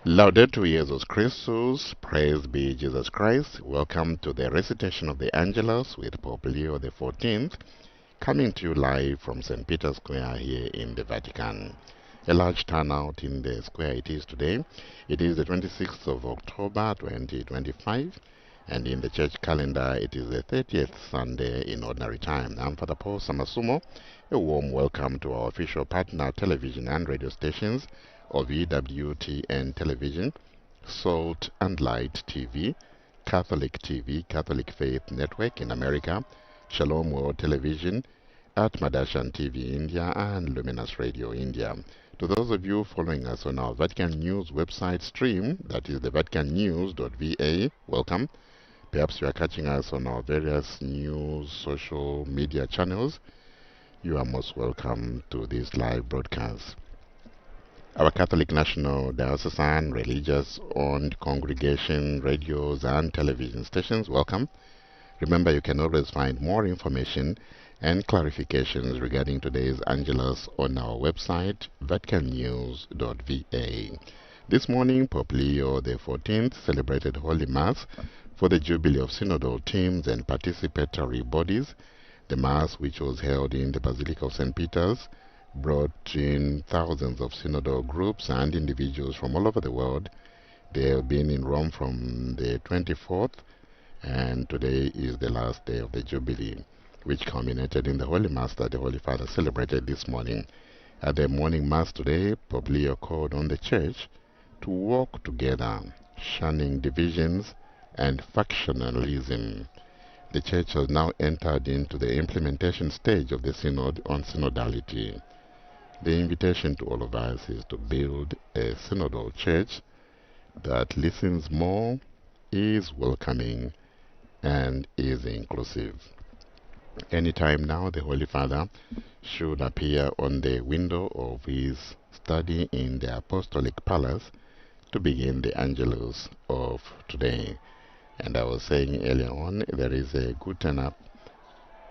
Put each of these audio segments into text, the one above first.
Laudetur Jesus Christus, praise be Jesus Christ. Welcome to the recitation of the Angelus with Pope Leo XIV, coming to you live from St. Peter's Square here in the Vatican. A large turnout in the square it is today. It is the 26th of October 2025, and in the church calendar it is the 30th Sunday in ordinary time. I'm Father Paul Samasumo. A warm welcome to our official partner television and radio stations of EWTN Television, Salt and Light TV, Catholic Faith Network in America, Shalom World Television, Atmadashan TV India, and Luminous Radio India. To those of you following us on our Vatican News website stream, that is the vaticannews.va, welcome. Perhaps you are catching us on our various news social media channels. You are most welcome to this live broadcast. Our Catholic National Diocesan Religious-owned congregation, radios and television stations, welcome. Remember, you can always find more information and clarifications regarding today's Angelus on our website, vaticannews.va. This morning, Pope Leo XIV celebrated Holy Mass for the Jubilee of Synodal teams and participatory bodies. The Mass, which was held in the Basilica of St. Peter's, brought in thousands of synodal groups and individuals from all over the world. They have been in Rome from the 24th, and today is the last day of the Jubilee, which culminated in the Holy Mass that the Holy Father celebrated this morning. At the morning Mass today, Pope Leo called on the Church to walk together, shunning divisions and factionalism. The Church has now entered into the implementation stage of the Synod on synodality. The invitation to all of us is to build a synodal church that listens more, is welcoming, and is inclusive. Anytime now, the Holy Father should appear on the window of his study in the Apostolic Palace to begin the Angelus of today. And I was saying earlier on, there is a good turn-up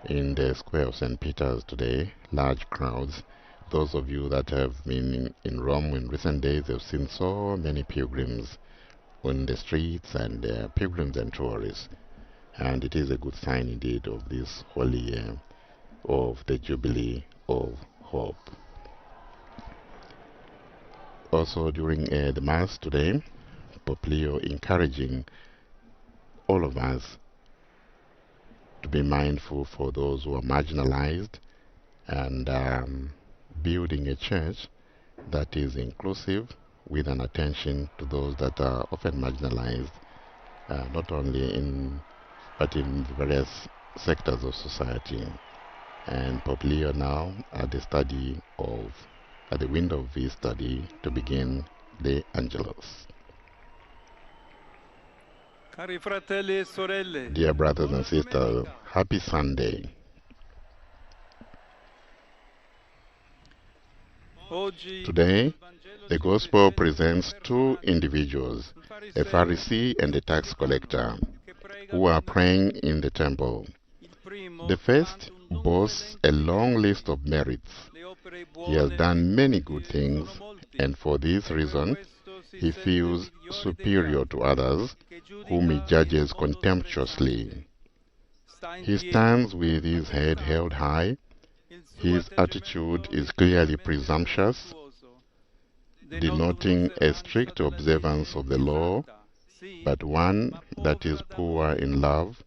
in the square of St. Peter's today, large crowds. Those of you that have been in Rome in recent days have seen so many pilgrims on the streets, and pilgrims and tourists. And it is a good sign indeed of this holy year of the Jubilee of Hope. Also during the Mass today, Pope Leo encouraging all of us to be mindful for those who are marginalized, and building a church that is inclusive with an attention to those that are often marginalized, not only but in various sectors of society. And Pope Leo now at the window of his study to begin the Angelus. Cari fratelli e sorelle, Dear brothers and sisters, happy Sunday. Today, the Gospel presents two individuals, a Pharisee and a tax collector, who are praying in the temple. The first boasts a long list of merits. He has done many good things, and for this reason, he feels superior to others, whom he judges contemptuously. He stands with his head held high. His attitude is clearly presumptuous, denoting a strict observance of the law, but one that is poor in love,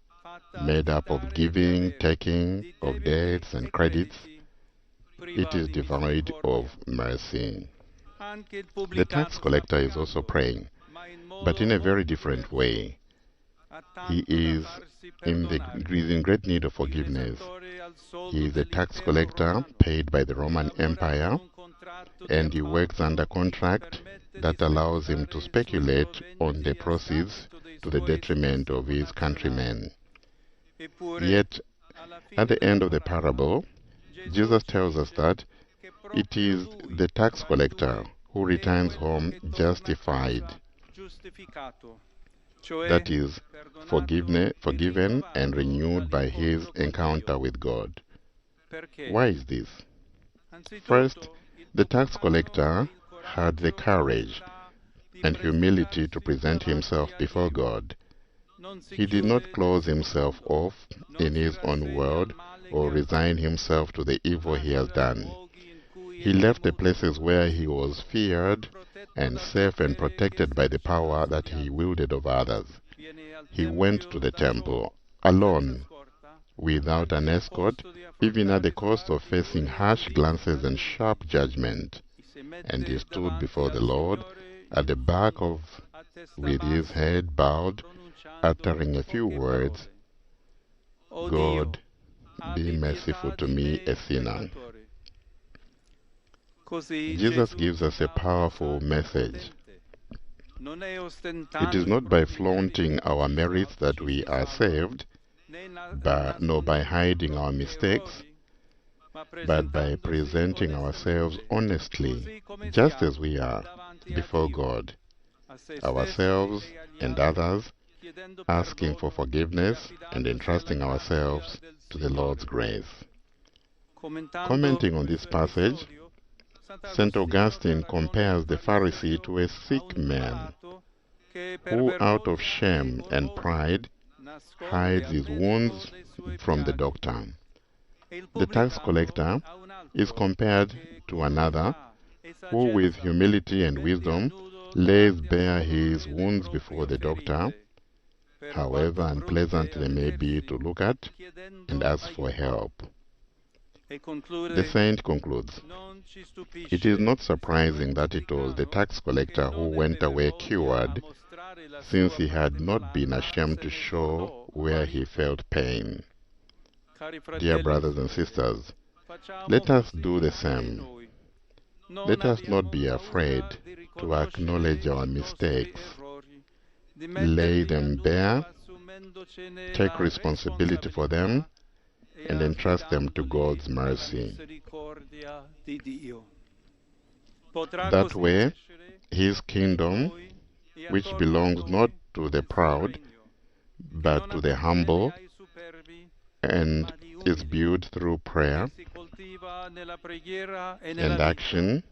made up of giving, taking, of debts and credits. It is devoid of mercy. The tax collector is also praying, but in a very different way. He is in great need of forgiveness. He is a tax collector paid by the Roman Empire, and he works under contract that allows him to speculate on the proceeds to the detriment of his countrymen. Yet, at the end of the parable, Jesus tells us that it is the tax collector who returns home justified, that is, forgiven and renewed by his encounter with God. Why is this? First, the tax collector had the courage and humility to present himself before God. He did not close himself off in his own world or resign himself to the evil he has done. He left the places where he was feared and safe and protected by the power that he wielded over others. He went to the temple alone, without an escort, even at the cost of facing harsh glances and sharp judgment. And he stood before the Lord at the back with his head bowed, uttering a few words, "God, be merciful to me, a sinner." Jesus gives us a powerful message. It is not by flaunting our merits that we are saved, nor by hiding our mistakes, but by presenting ourselves honestly, just as we are, before God, ourselves and others, asking for forgiveness and entrusting ourselves to the Lord's grace. Commenting on this passage, St. Augustine compares the Pharisee to a sick man who, out of shame and pride, hides his wounds from the doctor. The tax collector is compared to another who, with humility and wisdom, lays bare his wounds before the doctor, however unpleasant they may be to look at, and asks for help. The saint concludes, "It is not surprising that it was the tax collector who went away cured, since he had not been ashamed to show where he felt pain." Dear brothers and sisters, let us do the same. Let us not be afraid to acknowledge our mistakes, lay them bare, take responsibility for them, and entrust them to God's mercy. That way, His kingdom, which belongs not to the proud, but to the humble, and is built through prayer and action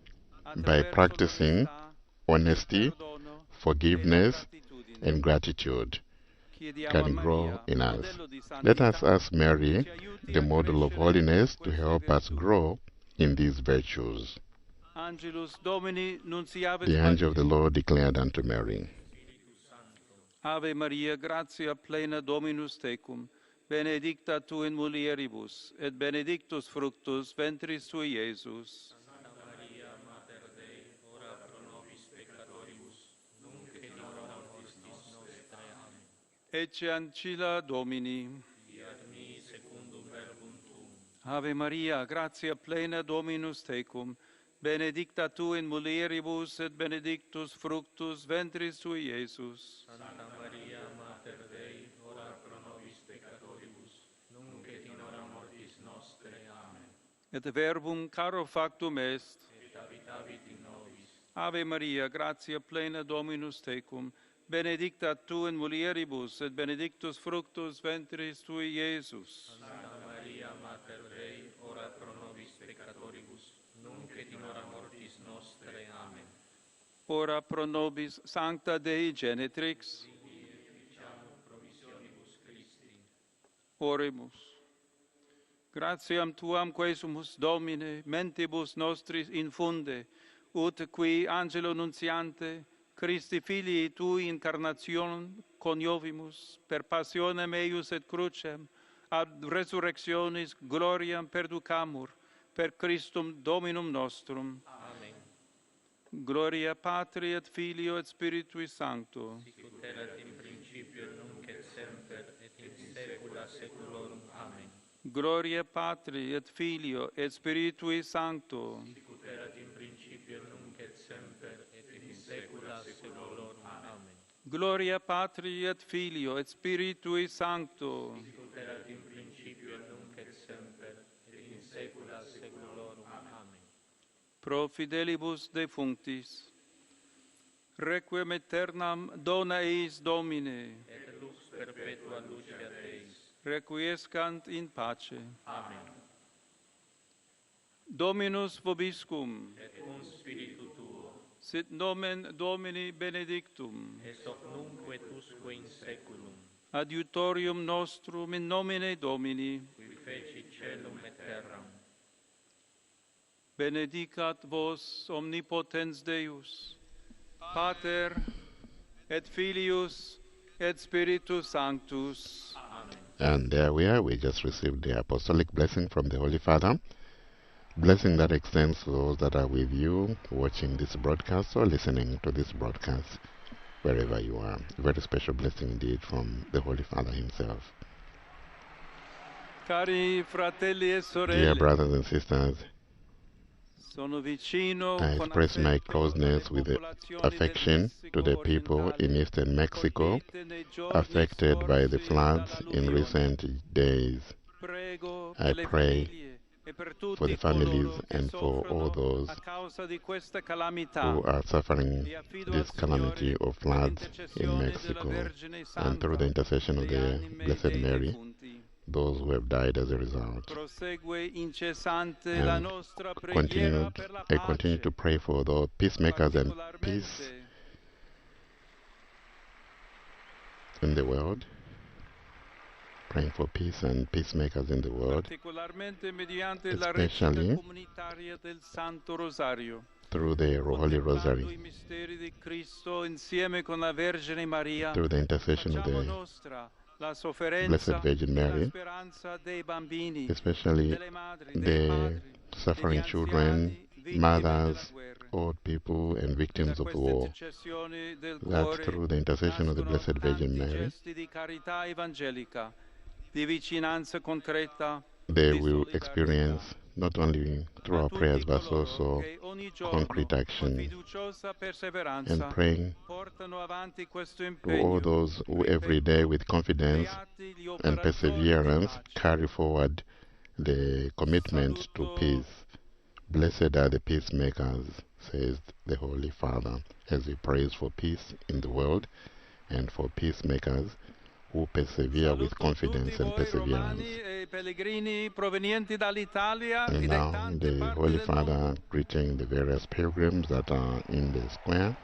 by practicing honesty, forgiveness, and gratitude, can grow in us. Let us ask Mary, the model of holiness, to help us grow in these virtues. Angelus Domini nunciavit The angel of the Lord declared unto Mary, Ave Maria, gratia plena Dominus tecum, benedicta tu in mulieribus, et benedictus fructus ventris tui, Iesus. Santa Maria, Mater Dei, ora pro nobis peccatoribus, nunc et in hora mortis nostre. Amen. Ecce ancilla Domini. Fiat mi secundum verbum tuum. Ave Maria, gratia plena Dominus tecum, benedicta tu in mulieribus, et benedictus fructus ventris tui, Iesus. Santa Maria, Mater Dei, ora pro nobis peccatoribus, nunc et in hora mortis nostre. Amen. Et verbum caro factum est, et habitavit in nobis. Ave Maria, gratia plena Dominus tecum, benedicta tu in mulieribus, et benedictus fructus ventris tui, Iesus. Santa Maria, Mater Dei, ora pro nobis peccatoribus, nunc et in hora mortis nostre. Amen. Ora pro nobis Sancta Dei Genetrix. Oremus. Gratiam tuam quesumus, Domine, mentibus nostris infunde, ut qui angelo nuntiante, Christi filii tui incarnationem coniovimus, per passionem eius et crucem, ad resurrectionis gloriam perducamur, per Christum Dominum nostrum. Amen. Gloria Patri et Filio et Spiritui Sancto. Sicut erat in principio, nunc et semper, et in saecula saeculorum. Amen. Gloria Patri et Filio et Spiritui Sancto. Sicut erat in principio, nunc et semper, et in saecula saeculorum. Amen. Gloria Patri et Filio et Spiritui Sancto. Sicut erat in principio, nunc et semper, et in saecula saeculorum. Amen. Pro fidelibus defunctis, requiem aeternam dona eis Domine, et lux perpetua luceat eis. Requiescant in pace. Amen. Dominus vobiscum, et cum spiritu tuo. Sit nomen Domini benedictum. Et hoc nunc et usque in saeculum, Adiutorium nostrum in nomine Domini. qui feci celum et terram. Benedicat vos omnipotens Deus, Pater et Filius et Spiritus Sanctus. Amen. And there we are. We just received the apostolic blessing from the Holy Father. Blessing that extends to those that are with you, watching this broadcast or listening to this broadcast, wherever you are. A very special blessing indeed from the Holy Father himself. Cari fratelli e Dear sorelle, brothers and sisters, sono vicino I con express my affetto closeness alle with the popolazioni del affection to the Messico people orientale, in eastern Mexico colpite nei giorni affected by the scorsi floods in dall'alluvione. recent days. Prego I per le pray famiglie e per for tutti the families coloro che and for all soffrono those a causa di questa calamità. who are suffering Li affido this al calamity Signore of per floods in l'intercessione della Mexico, Vergine and Santa, through the intercession of le the anime Blessed dei Mary, defunti. those who have died as a result. Prosegue incessante la And nostra preghiera per la I continue pace, to pray for the peacemakers and peace particolarmente in the world, praying for peace and peacemakers in the world, particolarmente mediante la recita especially comunitaria del Santo Rosario, through the Holy contemplando Rosary, i misteri di Cristo insieme con la Vergine Maria. through the intercession of Facciamo the nostra la Blessed sofferenza Virgin e la Mary, speranza dei bambini, especially delle madri, dei the padri, suffering degli children, anziani, vittime mothers, della guerra. old people, and Da victims of queste war, intercessioni del that cuore through the intercession of the nascono Blessed Virgin tanti Mary, gesti di carità evangelica, di vicinanza concreta, they di will solidarietà. experience not only through A our prayers tutti but coloro also che ogni giorno concrete con action, fiduciosa and perseveranza praying portano avanti questo to impegno. all those who every day with confidence Beati gli and operatori di perseverance pace. carry forward the commitment to Saluto peace. Blessed are the peacemakers, says the Holy Father, as he prays for peace in the world and for peacemakers who persevere with Saluto confidence tutti and voi romani perseverance. e pellegrini provenienti dall'Italia And e da now tante the parti Holy del Father mondo. greeting the various pilgrims that are in the square.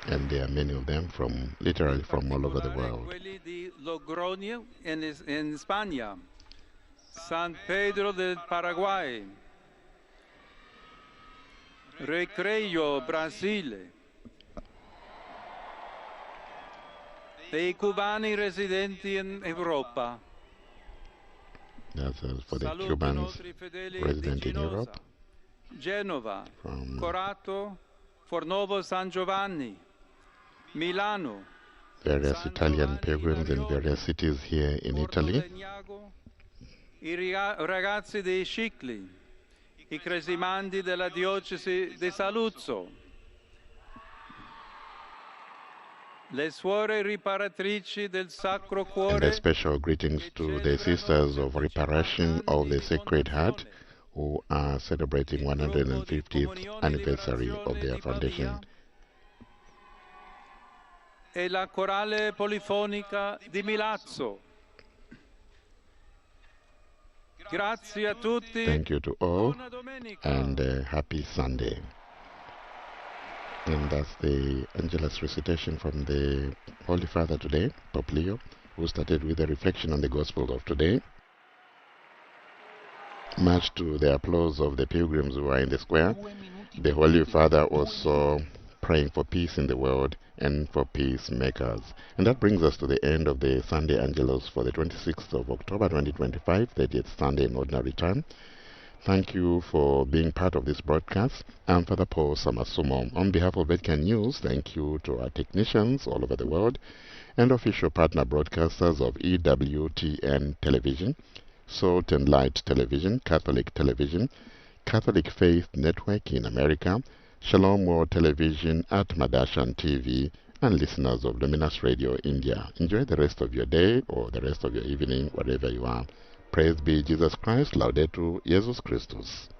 And there are many of them from, literally In from all over the particolare world. quelli di Logroño in Spagna, San Pedro del Paraguay, Recreio, Brasile, e i cubani residenti in Europa. That's for the Saluto Cubans inoltre i fedeli di resident in Europe, Ginosa, Genova, from Corato, Fornovo San Giovanni, Milano, various San Italian Giovanni pilgrims in Arione, various cities here in Porto Italy, Legnago, i ragazzi dei Scicli, i cresimandi della diocesi di Saluzzo, le suore riparatrici del Sacro and Cuore a special greetings to the sisters of reparation of the Sacred Heart who are celebrating 150th anniversary of their foundation, e la corale polifonica di Milazzo. Grazie a tutti. Thank you to all, Buona domenica. and happy Sunday. And that's the Angelus recitation from the Holy Father today, Pope Leo, who started with a reflection on the Gospel of today, much to the applause of the pilgrims who are in the square. The Holy Father also praying for peace in the world and for peacemakers. And that brings us to the end of the Sunday Angelus for the 26th of October 2025, 30th Sunday in Ordinary Time. Thank you for being part of this broadcast. I'm Father Paul Samasumo. On behalf of Vatican News, thank you to our technicians all over the world and official partner broadcasters of EWTN Television, Salt and Light Television, Catholic Television, Catholic Faith Network in America, Shalom World Television at Madashan TV, and listeners of Luminous Radio India. Enjoy the rest of your day or the rest of your evening, wherever you are. Praise be Jesus Christ, Laudetur Jesus Christus.